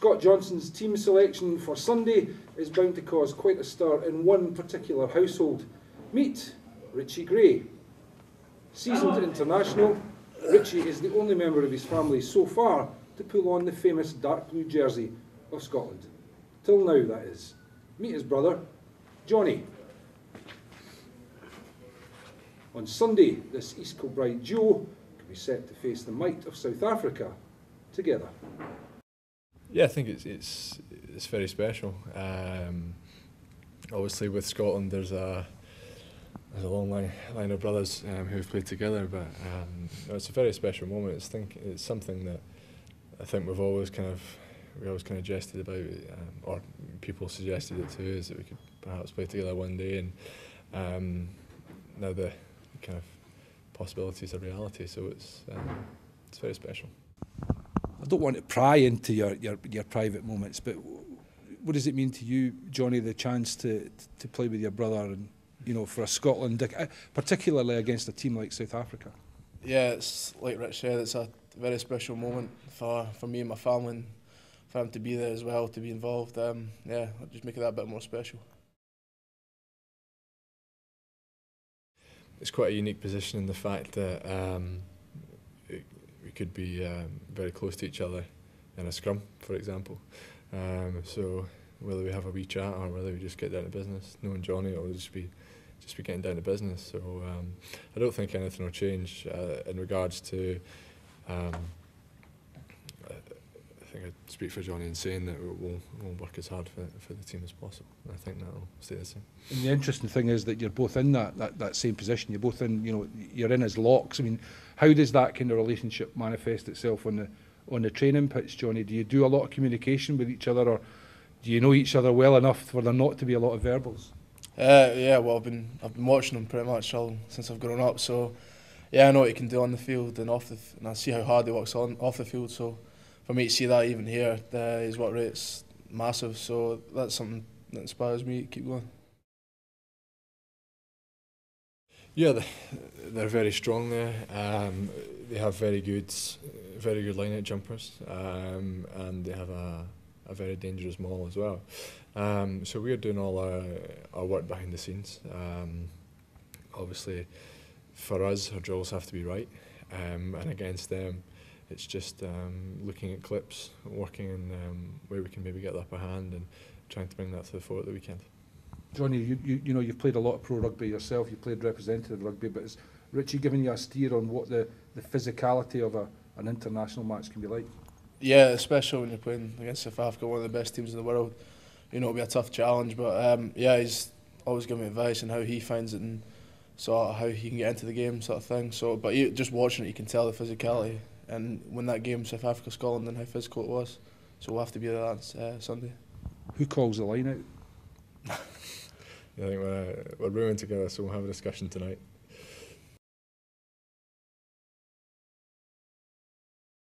Scott Johnson's team selection for Sunday is bound to cause quite a stir in one particular household. Meet Richie Gray. Seasoned international, Richie is the only member of his family so far to pull on the famous dark blue jersey of Scotland. Till now, that is. Meet his brother, Jonny. On Sunday, this East Kilbride duo could be set to face the might of South Africa together. Yeah, I think it's very special. Obviously, with Scotland, there's a long line of brothers who've played together, but it's a very special moment. It's something that I think we always kind of jested about, or people suggested it too, is that we could perhaps play together one day, and now the kind of possibilities are reality. So it's very special. I don't want to pry into your private moments, but what does it mean to you, Jonny, the chance to play with your brother, and for a Scotland, particularly against a team like South Africa? Yeah, it's like Rich said, it's a very special moment for me and my family, and for him to be there as well, to be involved. Yeah, I'll just make it that bit more special. It's quite a unique position in the fact that we could be very close to each other in a scrum, for example. So whether we have a wee chat or whether we just get down to business, knowing Jonny, it'll just be getting down to business. So I don't think anything will change in regards to. I think I speak for Jonny in saying that we'll work as hard for the team as possible. I think that'll stay the same. And the interesting thing is that you're both in that same position. You're both in, you're in as locks. I mean, how does that kind of relationship manifest itself on the training pitch, Jonny? Do you do a lot of communication with each other, or do you know each other well enough for there not to be a lot of verbals? Yeah, well, I've been watching him pretty much since I've grown up. So yeah, I know what he can do on the field and off and I see how hard he works off the field. So for me to see that even here, his work rate's massive. So that's something that inspires me to keep going. Yeah, they're very strong there. They have very good line-out jumpers, and they have a very dangerous maul as well. So we're doing all our work behind the scenes. Obviously, for us, our drills have to be right, and against them, it's just looking at clips, working in where we can maybe get the upper hand, and trying to bring that to the fore at the weekend. Jonny, you've played a lot of pro rugby yourself. You played representative rugby, but has Richie given you a steer on what the physicality of an international match can be like? Yeah, especially when you're playing against South Africa, one of the best teams in the world. It'll be a tough challenge, but yeah, he's always given me advice on how he finds it and sort of how he can get into the game, sort of thing. So, but just watching it, you can tell the physicality, and when that game South Africa Scotland and how physical it was. So we'll have to be there that Sunday. Who calls the line out? I think we're rooming together, so we'll have a discussion tonight.